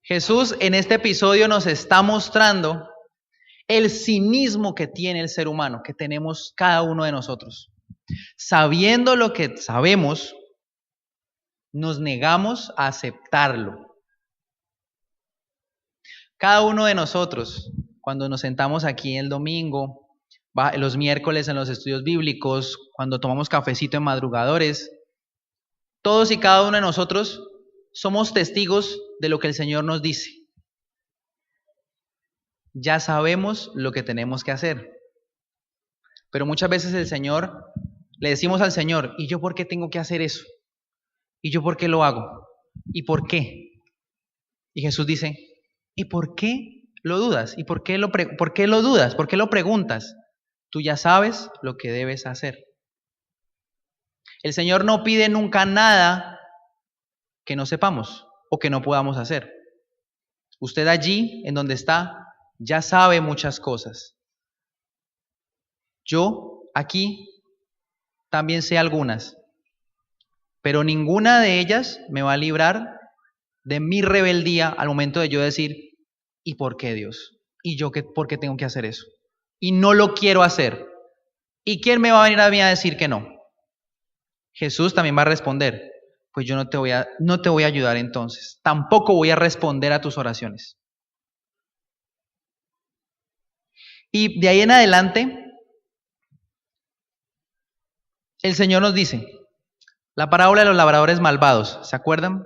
Jesús en este episodio nos está mostrando el cinismo que tiene el ser humano, que tenemos cada uno de nosotros. Sabiendo lo que sabemos, nos negamos a aceptarlo. Cada uno de nosotros, cuando nos sentamos aquí el domingo, los miércoles en los estudios bíblicos, cuando tomamos cafecito en madrugadores, todos y cada uno de nosotros somos testigos de lo que el Señor nos dice. Ya sabemos lo que tenemos que hacer. Pero muchas veces le decimos al Señor, ¿y yo por qué tengo que hacer eso? ¿Y yo por qué lo hago? ¿Y por qué? Y Jesús dice, ¿y por qué lo dudas? ¿Y por qué lo dudas? ¿Por qué lo preguntas? Tú ya sabes lo que debes hacer. El Señor no pide nunca nada que no sepamos o que no podamos hacer. Usted allí, en donde está, ya sabe muchas cosas. Yo aquí también sé algunas, pero ninguna de ellas me va a librar de mi rebeldía al momento de yo decir, ¿y por qué, Dios? ¿Y yo por qué tengo que hacer eso? Y no lo quiero hacer. ¿Y quién me va a venir a mí a decir que no? Jesús también va a responder, pues yo no te voy a ayudar entonces. Tampoco voy a responder a tus oraciones. Y de ahí en adelante, el Señor nos dice, la parábola de los labradores malvados, ¿se acuerdan?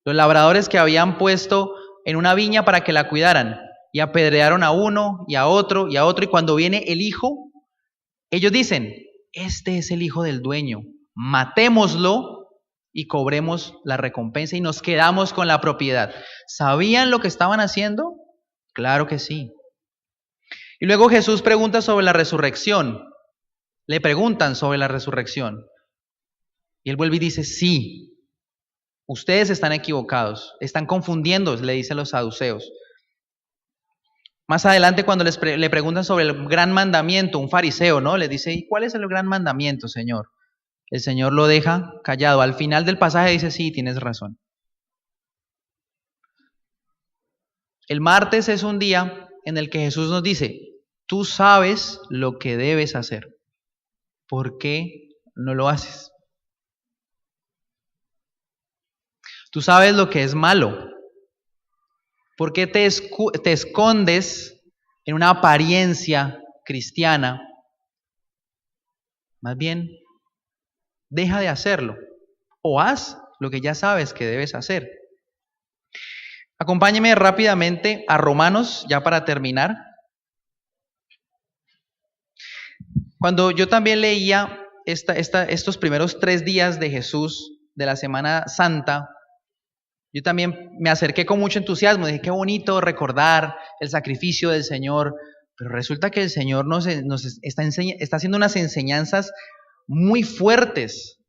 Los labradores que habían puesto en una viña para que la cuidaran y apedrearon a uno y a otro y a otro, y cuando viene el hijo, ellos dicen, este es el hijo del dueño, matémoslo y cobremos la recompensa y nos quedamos con la propiedad. ¿Sabían lo que estaban haciendo? Claro que sí. Y luego Jesús pregunta sobre la resurrección. Le preguntan sobre la resurrección. Y él vuelve y dice, sí, ustedes están equivocados, están confundiendo, le dice a los saduceos. Más adelante cuando le preguntan sobre el gran mandamiento, un fariseo, ¿no? Le dice, ¿y cuál es el gran mandamiento, Señor? El Señor lo deja callado. Al final del pasaje dice, sí, tienes razón. El martes es un día en el que Jesús nos dice, tú sabes lo que debes hacer. ¿Por qué no lo haces? Tú sabes lo que es malo. ¿Por qué te escondes en una apariencia cristiana? Más bien, deja de hacerlo o haz lo que ya sabes que debes hacer. Acompáñeme rápidamente a Romanos, ya para terminar. Cuando yo también leía estos primeros 3 días de Jesús, de la Semana Santa, yo también me acerqué con mucho entusiasmo. Dije, qué bonito recordar el sacrificio del Señor. Pero resulta que el Señor nos está haciendo unas enseñanzas muy fuertes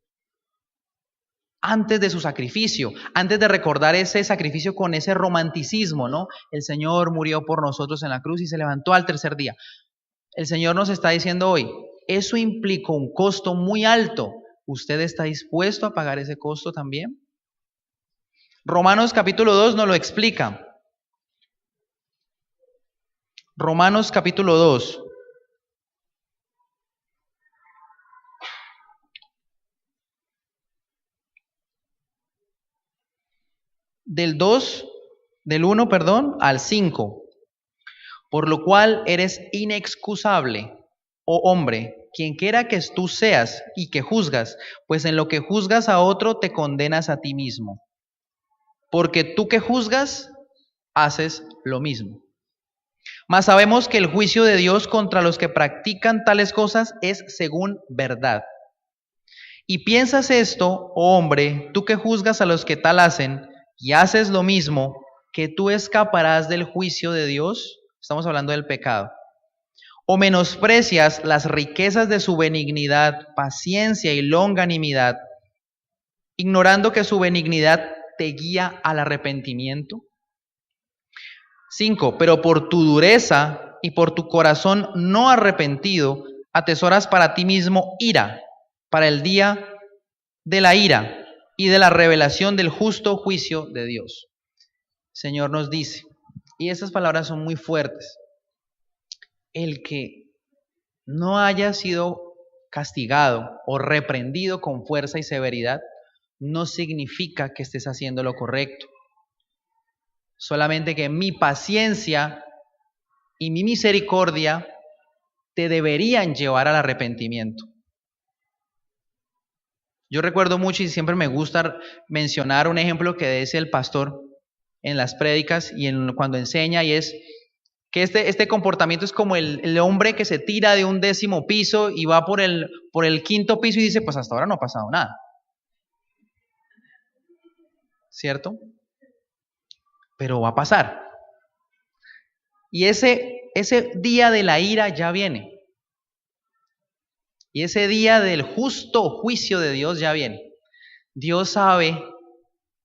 antes de su sacrificio, antes de recordar ese sacrificio con ese romanticismo, ¿no? El Señor murió por nosotros en la cruz y se levantó al tercer día. El Señor nos está diciendo hoy, eso implicó un costo muy alto. ¿Usted está dispuesto a pagar ese costo también? Romanos capítulo 2 nos lo explica. Romanos capítulo 2. Del 1, al 5. Por lo cual eres inexcusable, oh hombre, quien quiera que tú seas y que juzgas, pues en lo que juzgas a otro te condenas a ti mismo. Porque tú que juzgas, haces lo mismo. Mas sabemos que el juicio de Dios contra los que practican tales cosas es según verdad. Y piensas esto, oh hombre, tú que juzgas a los que tal hacen y haces lo mismo, que tú escaparás del juicio de Dios. Estamos hablando del pecado. O menosprecias las riquezas de su benignidad, paciencia y longanimidad, ignorando que su benignidad te guía al arrepentimiento. 5. Pero por tu dureza y por tu corazón no arrepentido, atesoras para ti mismo ira, para el día de la ira y de la revelación del justo juicio de Dios. El Señor nos dice, y estas palabras son muy fuertes, el que no haya sido castigado o reprendido con fuerza y severidad, no significa que estés haciendo lo correcto. Solamente que mi paciencia y mi misericordia te deberían llevar al arrepentimiento. Yo recuerdo mucho y siempre me gusta mencionar un ejemplo que dice el pastor en las prédicas y cuando enseña, y es que este comportamiento es como el hombre que se tira de un 10º piso y va por el 5º piso y dice, pues hasta ahora no ha pasado nada. ¿Cierto? Pero va a pasar. Y ese día de la ira ya viene. Y ese día del justo juicio de Dios ya viene. Dios sabe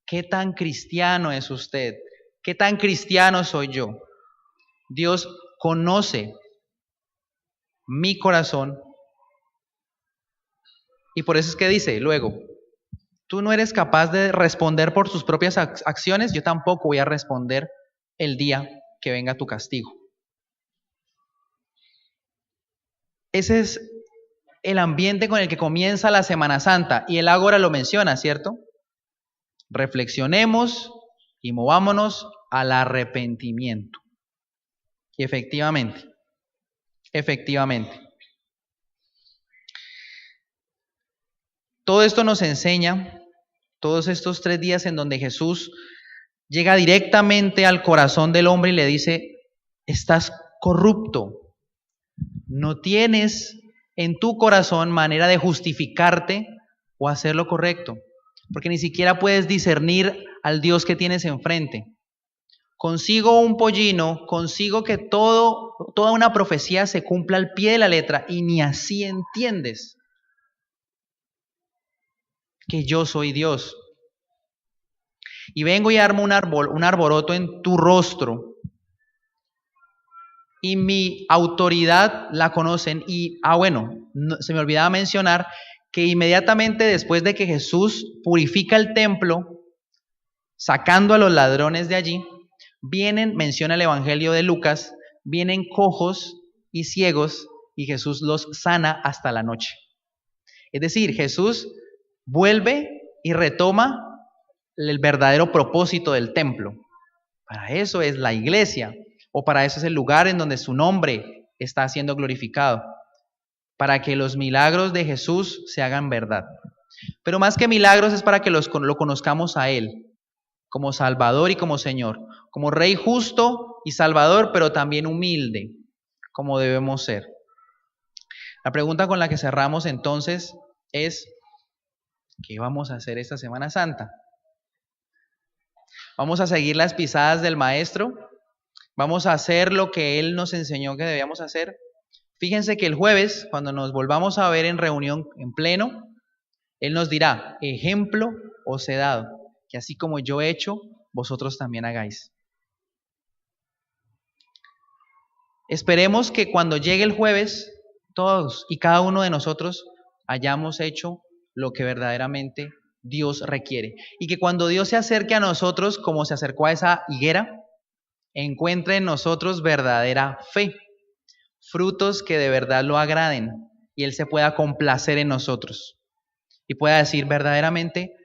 qué tan cristiano es usted, qué tan cristiano soy yo. Dios conoce mi corazón y por eso es que dice luego, tú no eres capaz de responder por tus propias acciones, yo tampoco voy a responder el día que venga tu castigo. Ese es el ambiente con el que comienza la Semana Santa y el Ágora lo menciona, ¿cierto? Reflexionemos y movámonos al arrepentimiento. Y efectivamente, todo esto nos enseña, todos estos 3 días en donde Jesús llega directamente al corazón del hombre y le dice, estás corrupto, no tienes en tu corazón manera de justificarte o hacer lo correcto, porque ni siquiera puedes discernir al Dios que tienes enfrente. Consigo un pollino, consigo que toda una profecía se cumpla al pie de la letra y ni así entiendes que yo soy Dios. Y vengo y armo un arboroto en tu rostro y mi autoridad la conocen. Y, se me olvidaba mencionar que inmediatamente después de que Jesús purifica el templo, sacando a los ladrones de allí, menciona el Evangelio de Lucas, vienen cojos y ciegos y Jesús los sana hasta la noche. Es decir, Jesús vuelve y retoma el verdadero propósito del templo. Para eso es la iglesia, o para eso es el lugar en donde su nombre está siendo glorificado, para que los milagros de Jesús se hagan verdad. Pero más que milagros es para que lo conozcamos a Él, como Salvador y como Señor, como Rey justo y Salvador, pero también humilde, como debemos ser. La pregunta con la que cerramos entonces es, ¿qué vamos a hacer esta Semana Santa? ¿Vamos a seguir las pisadas del Maestro? ¿Vamos a hacer lo que Él nos enseñó que debíamos hacer? Fíjense que el jueves, cuando nos volvamos a ver en reunión en pleno, Él nos dirá, ejemplo os he dado, que así como yo he hecho, vosotros también hagáis. Esperemos que cuando llegue el jueves, todos y cada uno de nosotros hayamos hecho lo que verdaderamente Dios requiere. Y que cuando Dios se acerque a nosotros, como se acercó a esa higuera, encuentre en nosotros verdadera fe, frutos que de verdad lo agraden y Él se pueda complacer en nosotros. Y pueda decir verdaderamente,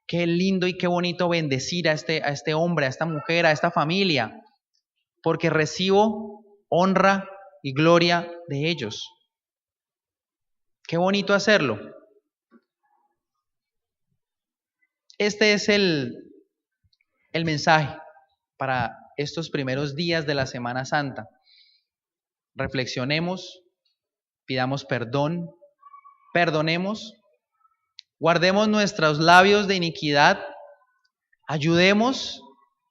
qué lindo y qué bonito bendecir a este hombre, a esta mujer, a esta familia, porque recibo honra y gloria de ellos. Qué bonito hacerlo. Este es el mensaje para estos primeros días de la Semana Santa. Reflexionemos, pidamos perdón, perdonemos, guardemos nuestros labios de iniquidad, ayudemos,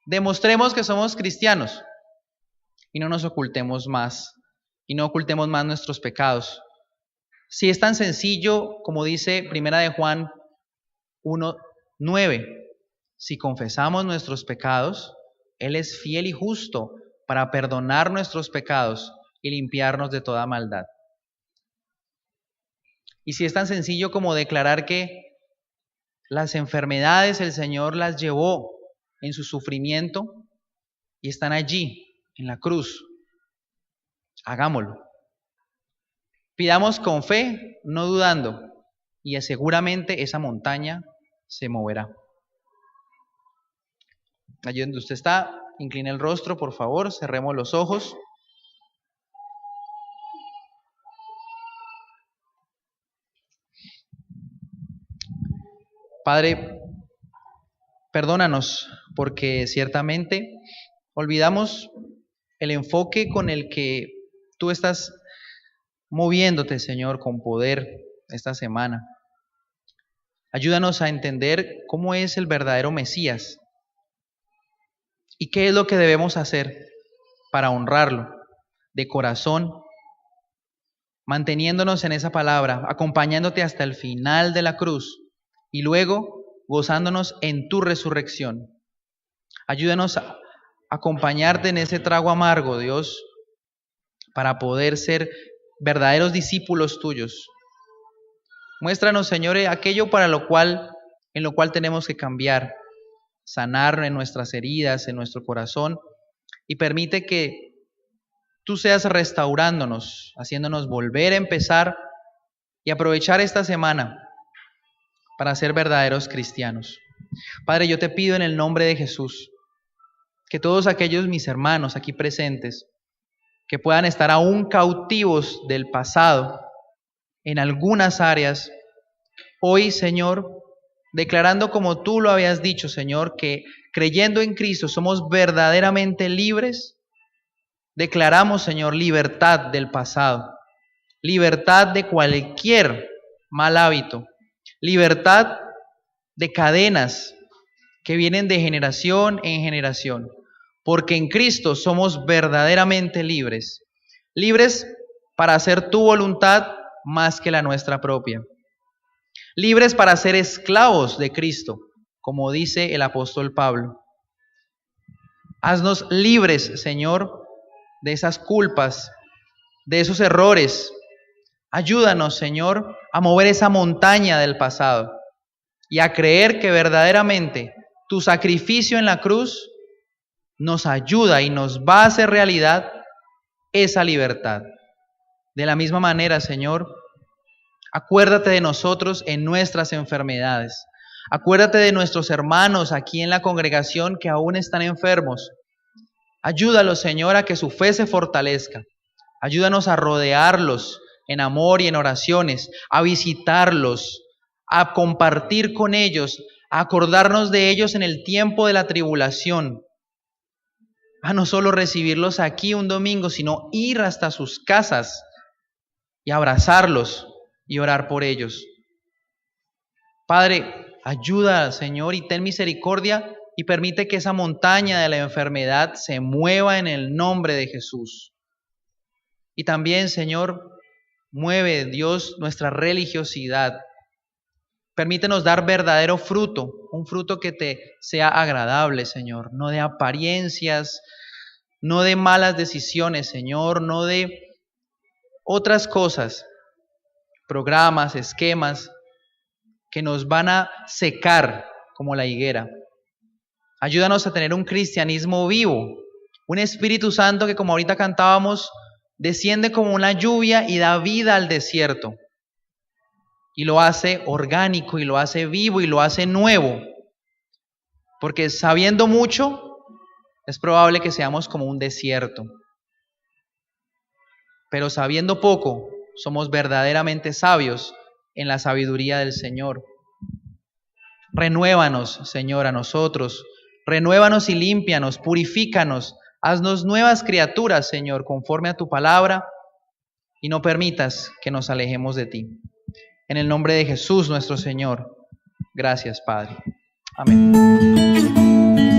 demostremos que somos cristianos y no nos ocultemos más, y no ocultemos más nuestros pecados. Si es tan sencillo como dice Primera de Juan 1:9, si confesamos nuestros pecados, Él es fiel y justo para perdonar nuestros pecados y limpiarnos de toda maldad. Y si es tan sencillo como declarar que las enfermedades el Señor las llevó en su sufrimiento y están allí, en la cruz, hagámoslo. Pidamos con fe, no dudando, y seguramente esa montaña se moverá. Allí donde usted está, incline el rostro, por favor, cerremos los ojos. Padre, perdónanos porque ciertamente olvidamos el enfoque con el que tú estás moviéndote, Señor, con poder esta semana. Ayúdanos a entender cómo es el verdadero Mesías y qué es lo que debemos hacer para honrarlo de corazón, manteniéndonos en esa palabra, acompañándote hasta el final de la cruz y luego gozándonos en tu resurrección. Ayúdanos a acompañarte en ese trago amargo, Dios, para poder ser verdaderos discípulos tuyos. Muéstranos, Señor, aquello en lo cual tenemos que cambiar, sanar en nuestras heridas, en nuestro corazón, y permite que tú seas restaurándonos, haciéndonos volver a empezar y aprovechar esta semana para ser verdaderos cristianos. Padre, yo te pido en el nombre de Jesús que todos aquellos mis hermanos aquí presentes que puedan estar aún cautivos del pasado en algunas áreas, hoy, Señor, declarando como tú lo habías dicho, Señor, que creyendo en Cristo somos verdaderamente libres, declaramos, Señor, libertad del pasado, libertad de cualquier mal hábito, libertad de cadenas que vienen de generación en generación, porque en Cristo somos verdaderamente libres, libres para hacer tu voluntad más que la nuestra propia, libres para ser esclavos de Cristo, como dice el apóstol Pablo. Haznos libres, Señor, de esas culpas, de esos errores. Ayúdanos, Señor, a mover esa montaña del pasado y a creer que verdaderamente tu sacrificio en la cruz nos ayuda y nos va a hacer realidad esa libertad. De la misma manera, Señor, acuérdate de nosotros en nuestras enfermedades. Acuérdate de nuestros hermanos aquí en la congregación que aún están enfermos. Ayúdalos, Señor, a que su fe se fortalezca. Ayúdanos a rodearlos en amor y en oraciones, a visitarlos, a compartir con ellos, a acordarnos de ellos en el tiempo de la tribulación. A no solo recibirlos aquí un domingo, sino ir hasta sus casas y abrazarlos y orar por ellos. Padre, ayuda, Señor, y ten misericordia y permite que esa montaña de la enfermedad se mueva en el nombre de Jesús. Y también, Señor, mueve, Dios, nuestra religiosidad. Permítenos dar verdadero fruto, un fruto que te sea agradable, Señor, no de apariencias, no de malas decisiones, Señor, no de otras cosas, programas, esquemas que nos van a secar como la higuera. Ayúdanos a tener un cristianismo vivo, un Espíritu Santo que, como ahorita cantábamos, desciende como una lluvia y da vida al desierto. Y lo hace orgánico, y lo hace vivo, y lo hace nuevo. Porque sabiendo mucho, es probable que seamos como un desierto. Pero sabiendo poco, somos verdaderamente sabios en la sabiduría del Señor. Renuévanos, Señor, a nosotros. Renuévanos y límpianos, purifícanos. Haznos nuevas criaturas, Señor, conforme a tu palabra. Y no permitas que nos alejemos de ti. En el nombre de Jesús nuestro Señor. Gracias, Padre. Amén.